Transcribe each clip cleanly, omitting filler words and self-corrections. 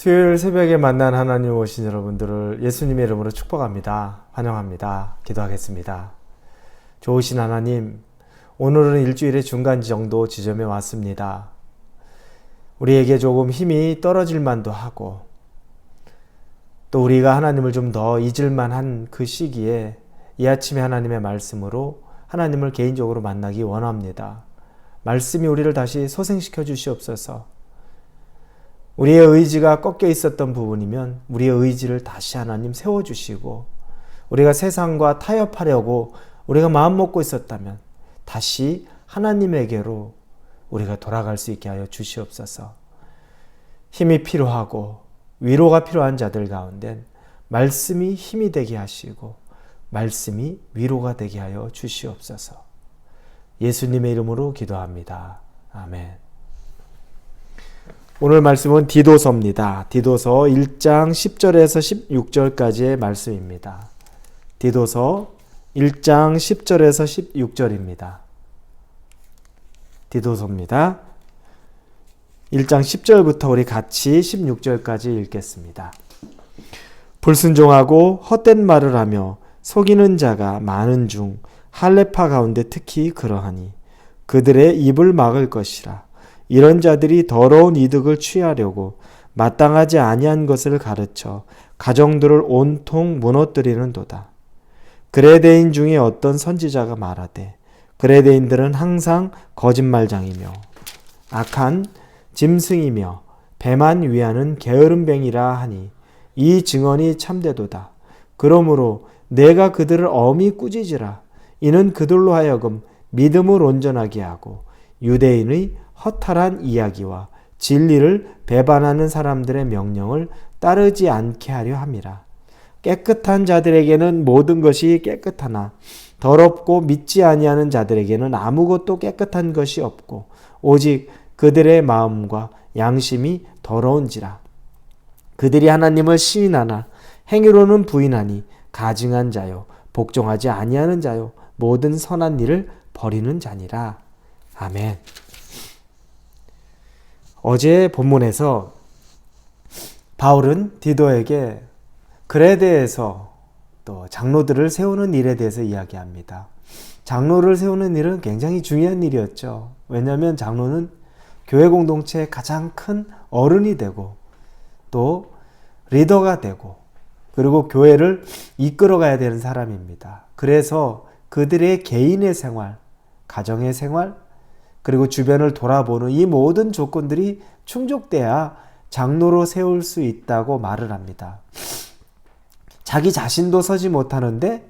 수요일 새벽에 만난 하나님 오신 여러분들을 예수님의 이름으로 축복합니다. 환영합니다. 기도하겠습니다. 좋으신 하나님, 오늘은 일주일의 중간 정도 지점에 왔습니다. 우리에게 조금 힘이 떨어질 만도 하고 또 우리가 하나님을 좀 더 잊을 만한 그 시기에 이 아침에 하나님의 말씀으로 하나님을 개인적으로 만나기 원합니다. 말씀이 우리를 다시 소생시켜 주시옵소서. 우리의 의지가 꺾여 있었던 부분이면 우리의 의지를 다시 하나님 세워주시고, 우리가 세상과 타협하려고 우리가 마음 먹고 있었다면 다시 하나님에게로 우리가 돌아갈 수 있게 하여 주시옵소서. 힘이 필요하고 위로가 필요한 자들 가운데 말씀이 힘이 되게 하시고 말씀이 위로가 되게 하여 주시옵소서. 예수님의 이름으로 기도합니다. 아멘. 오늘 말씀은 디도서입니다. 디도서 1장 10절에서 16절까지의 말씀입니다. 디도서 1장 10절에서 16절입니다. 디도서입니다. 1장 10절부터 우리 같이 16절까지 읽겠습니다. 불순종하고 헛된 말을 하며 속이는 자가 많은 중 할례파 가운데 특히 그러하니 그들의 입을 막을 것이라. 이런 자들이 더러운 이득을 취하려고 마땅하지 아니한 것을 가르쳐 가정들을 온통 무너뜨리는도다. 그레데인 중에 어떤 선지자가 말하되 그레데인들은 항상 거짓말장이며 악한 짐승이며 배만 위하는 게으름뱅이라 하니 이 증언이 참되도다. 그러므로 내가 그들을 엄히 꾸짖으라. 이는 그들로 하여금 믿음을 온전하게 하고 유대인의 허탈한 이야기와 진리를 배반하는 사람들의 명령을 따르지 않게 하려 함이라. 깨끗한 자들에게는 모든 것이 깨끗하나 더럽고 믿지 아니하는 자들에게는 아무것도 깨끗한 것이 없고 오직 그들의 마음과 양심이 더러운지라. 그들이 하나님을 시인하나 행위로는 부인하니 가증한 자요 복종하지 아니하는 자요 모든 선한 일을 버리는 자니라. 아멘. 어제 본문에서 바울은 디도에게 글에 대해서 또 장로들을 세우는 일에 대해서 이야기합니다. 장로를 세우는 일은 굉장히 중요한 일이었죠. 왜냐하면 장로는 교회 공동체의 가장 큰 어른이 되고 또 리더가 되고 그리고 교회를 이끌어가야 되는 사람입니다. 그래서 그들의 개인의 생활, 가정의 생활, 그리고 주변을 돌아보는 이 모든 조건들이 충족돼야 장로로 세울 수 있다고 말을 합니다. 자기 자신도 서지 못하는데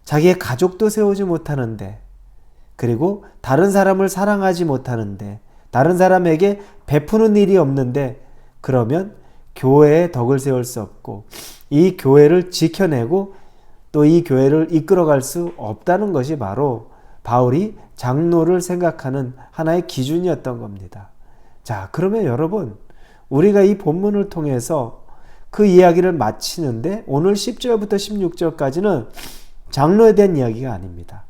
자기의 가족도 세우지 못하는데 그리고 다른 사람을 사랑하지 못하는데 다른 사람에게 베푸는 일이 없는데 그러면 교회의 덕을 세울 수 없고 이 교회를 지켜내고 또 이 교회를 이끌어갈 수 없다는 것이 바로 바울이 장로를 생각하는 하나의 기준이었던 겁니다. 자, 그러면 여러분, 우리가 이 본문을 통해서 그 이야기를 마치는데 오늘 10절부터 16절까지는 장로에 대한 이야기가 아닙니다.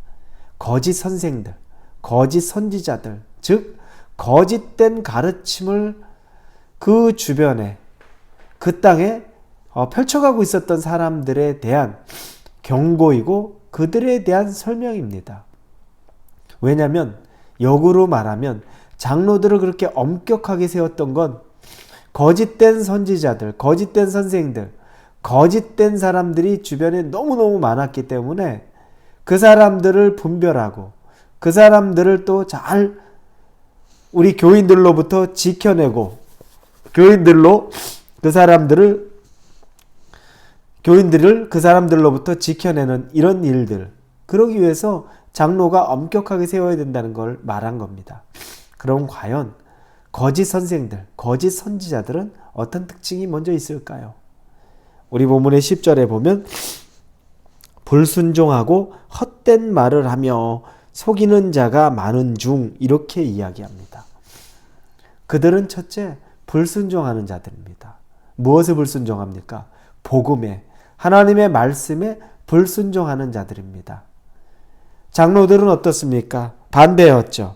거짓 선생들, 거짓 선지자들, 즉 거짓된 가르침을 그 주변에, 그 땅에 펼쳐가고 있었던 사람들에 대한 경고이고 그들에 대한 설명입니다. 왜냐하면 역으로 말하면 장로들을 그렇게 엄격하게 세웠던 건 거짓된 선지자들, 거짓된 선생들, 거짓된 사람들이 주변에 너무너무 많았기 때문에 그 사람들을 분별하고 그 사람들을 또 잘 우리 교인들로부터 지켜내고 교인들을 그 사람들로부터 지켜내는 이런 일들, 그러기 위해서 장로가 엄격하게 세워야 된다는 걸 말한 겁니다. 그럼 과연 거짓 선생들, 거짓 선지자들은 어떤 특징이 먼저 있을까요? 우리 본문의 10절에 보면 불순종하고 헛된 말을 하며 속이는 자가 많은 중 이렇게 이야기합니다. 그들은 첫째, 불순종하는 자들입니다. 무엇에 불순종합니까? 복음에, 하나님의 말씀에 불순종하는 자들입니다. 장로들은 어떻습니까? 반대였죠.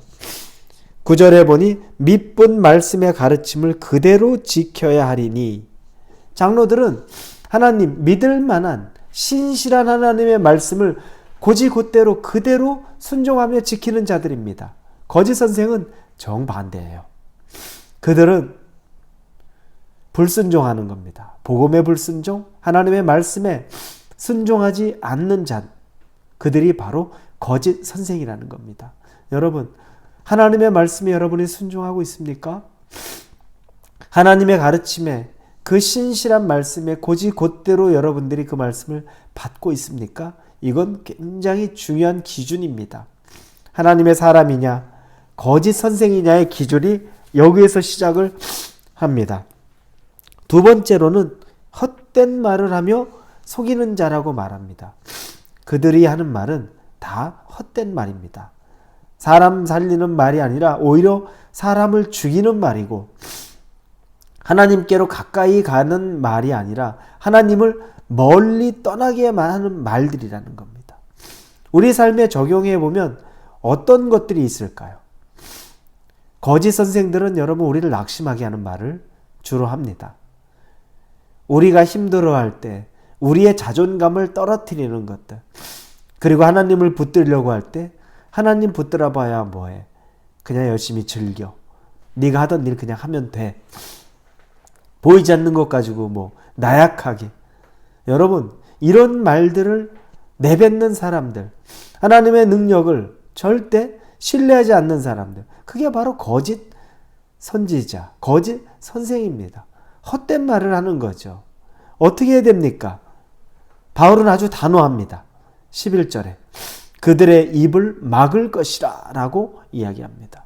9절에 보니 밑분 말씀의 가르침을 그대로 지켜야 하리니 장로들은 하나님 믿을 만한 신실한 하나님의 말씀을 고지곧대로 그대로 순종하며 지키는 자들입니다. 거짓 선생은 정반대예요. 그들은 불순종하는 겁니다. 복음의 불순종, 하나님의 말씀에 순종하지 않는 자, 그들이 바로 거짓 선생이라는 겁니다. 여러분, 하나님의 말씀에 여러분이 순종하고 있습니까? 하나님의 가르침에, 그 신실한 말씀에 고지곧대로 여러분들이 그 말씀을 받고 있습니까? 이건 굉장히 중요한 기준입니다. 하나님의 사람이냐, 거짓 선생이냐의 기준이 여기에서 시작을 합니다. 두 번째로는 헛된 말을 하며 속이는 자라고 말합니다. 그들이 하는 말은 다 헛된 말입니다. 사람 살리는 말이 아니라 오히려 사람을 죽이는 말이고, 하나님께로 가까이 가는 말이 아니라 하나님을 멀리 떠나게 하는 말들이라는 겁니다. 우리 삶에 적용해 보면 어떤 것들이 있을까요? 거짓 선생들은 여러분 우리를 낙심하게 하는 말을 주로 합니다. 우리가 힘들어할 때 우리의 자존감을 떨어뜨리는 것들, 그리고 하나님을 붙들려고 할 때 하나님 붙들어 봐야 뭐해, 그냥 열심히 즐겨, 네가 하던 일 그냥 하면 돼, 보이지 않는 것 가지고 뭐 나약하게. 여러분, 이런 말들을 내뱉는 사람들, 하나님의 능력을 절대 신뢰하지 않는 사람들, 그게 바로 거짓 선지자, 거짓 선생입니다. 헛된 말을 하는 거죠. 어떻게 해야 됩니까? 바울은 아주 단호합니다. 11절에 그들의 입을 막을 것이라 라고 이야기합니다.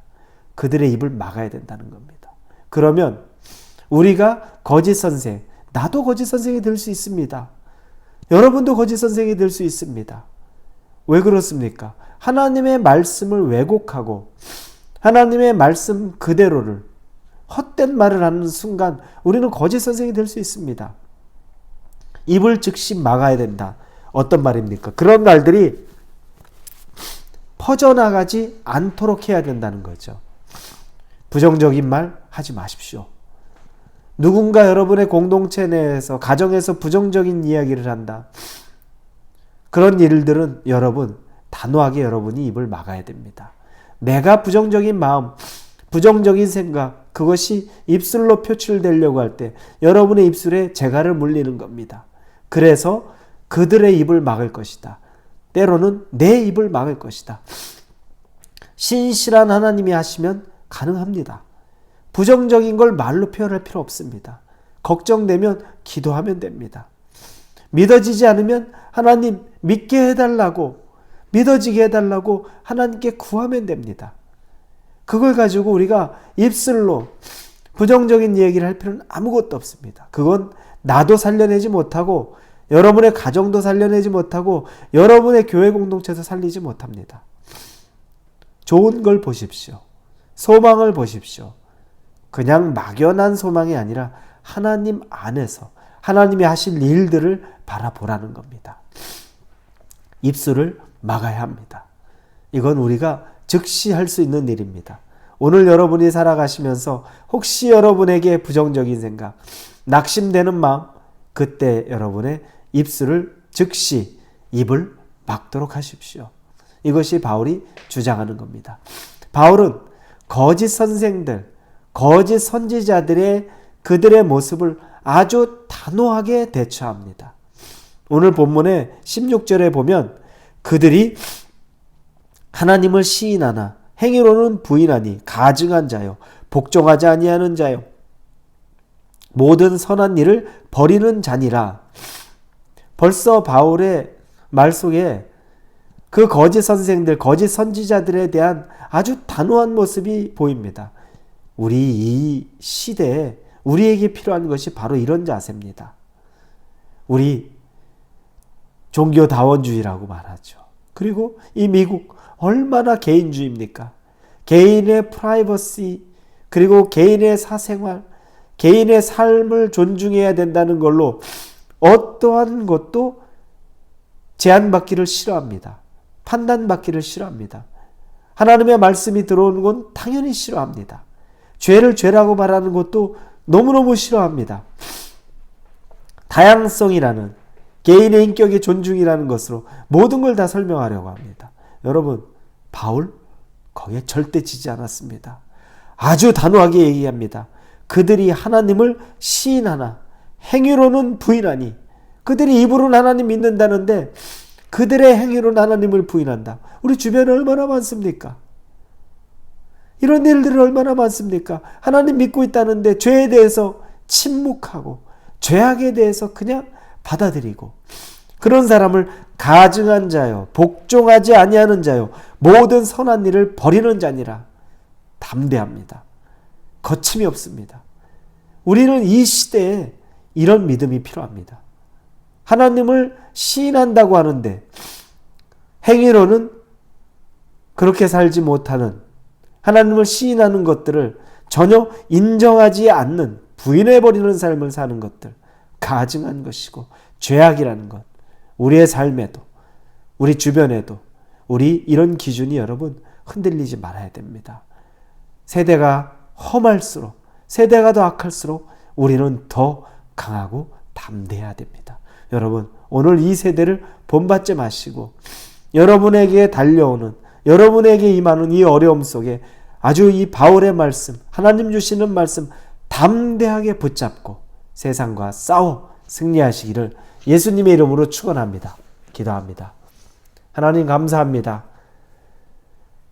그들의 입을 막아야 된다는 겁니다. 그러면 우리가 거짓 선생, 나도 거짓 선생이 될 수 있습니다. 여러분도 거짓 선생이 될 수 있습니다. 왜 그렇습니까? 하나님의 말씀을 왜곡하고 하나님의 말씀 그대로를 헛된 말을 하는 순간 우리는 거짓 선생이 될 수 있습니다. 입을 즉시 막아야 된다. 어떤 말입니까? 그런 말들이 퍼져나가지 않도록 해야 된다는 거죠. 부정적인 말 하지 마십시오. 누군가 여러분의 공동체 내에서, 가정에서 부정적인 이야기를 한다. 그런 일들은 여러분 단호하게 여러분이 입을 막아야 됩니다. 내가 부정적인 마음, 부정적인 생각, 그것이 입술로 표출되려고 할 때 여러분의 입술에 재갈을 물리는 겁니다. 그래서 그들의 입을 막을 것이다. 때로는 내 입을 막을 것이다. 신실한 하나님이 하시면 가능합니다. 부정적인 걸 말로 표현할 필요 없습니다. 걱정되면 기도하면 됩니다. 믿어지지 않으면 하나님 믿게 해달라고, 믿어지게 해달라고 하나님께 구하면 됩니다. 그걸 가지고 우리가 입술로 부정적인 얘기를 할 필요는 아무것도 없습니다. 그건 나도 살려내지 못하고 여러분의 가정도 살려내지 못하고 여러분의 교회 공동체도 살리지 못합니다. 좋은 걸 보십시오. 소망을 보십시오. 그냥 막연한 소망이 아니라 하나님 안에서 하나님이 하실 일들을 바라보라는 겁니다. 입술을 막아야 합니다. 이건 우리가 즉시 할 수 있는 일입니다. 오늘 여러분이 살아가시면서 혹시 여러분에게 부정적인 생각, 낙심되는 마음, 그때 여러분의 입술을 즉시 입을 막도록 하십시오. 이것이 바울이 주장하는 겁니다. 바울은 거짓 선생들, 거짓 선지자들의 그들의 모습을 아주 단호하게 대처합니다. 오늘 본문의 16절에 보면 그들이 하나님을 시인하나 행위로는 부인하니 가증한 자요, 복종하지 아니하는 자요, 모든 선한 일을 버리는 자니라. 벌써 바울의 말 속에 그 거짓 선생들, 거짓 선지자들에 대한 아주 단호한 모습이 보입니다. 우리 이 시대에 우리에게 필요한 것이 바로 이런 자세입니다. 우리 종교다원주의라고 말하죠. 그리고 이 미국 얼마나 개인주의입니까? 개인의 프라이버시, 그리고 개인의 사생활, 개인의 삶을 존중해야 된다는 걸로 어떠한 것도 제한받기를 싫어합니다. 판단받기를 싫어합니다. 하나님의 말씀이 들어오는 건 당연히 싫어합니다. 죄를 죄라고 말하는 것도 너무너무 싫어합니다. 다양성이라는, 개인의 인격의 존중이라는 것으로 모든 걸 다 설명하려고 합니다. 여러분, 바울 거기에 절대 지지 않았습니다. 아주 단호하게 얘기합니다. 그들이 하나님을 시인하나 행위로는 부인하니, 그들이 입으로는 하나님 믿는다는데 그들의 행위로는 하나님을 부인한다. 우리 주변에 얼마나 많습니까? 이런 일들이 얼마나 많습니까? 하나님 믿고 있다는데 죄에 대해서 침묵하고 죄악에 대해서 그냥 받아들이고, 그런 사람을 가증한 자요 복종하지 아니하는 자요 모든 선한 일을 버리는 자니라. 담대합니다. 거침이 없습니다. 우리는 이 시대에 이런 믿음이 필요합니다. 하나님을 시인한다고 하는데 행위로는 그렇게 살지 못하는, 하나님을 시인하는 것들을 전혀 인정하지 않는, 부인해버리는 삶을 사는 것들, 가증한 것이고 죄악이라는 것, 우리의 삶에도 우리 주변에도 우리 이런 기준이 여러분 흔들리지 말아야 됩니다. 세대가 험할수록, 세대가 더 악할수록 우리는 더 강하고 담대해야 됩니다. 여러분, 오늘 이 세대를 본받지 마시고 여러분에게 달려오는, 여러분에게 임하는 이 어려움 속에 아주 이 바울의 말씀, 하나님 주시는 말씀 담대하게 붙잡고 세상과 싸워 승리하시기를 예수님의 이름으로 축원합니다. 기도합니다. 하나님 감사합니다.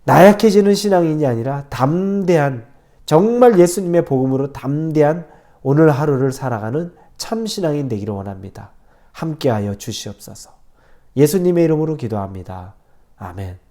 나약해지는 신앙인이 아니라 담대한, 정말 예수님의 복음으로 담대한 오늘 하루를 살아가는 참 신앙인 되기를 원합니다. 함께하여 주시옵소서. 예수님의 이름으로 기도합니다. 아멘.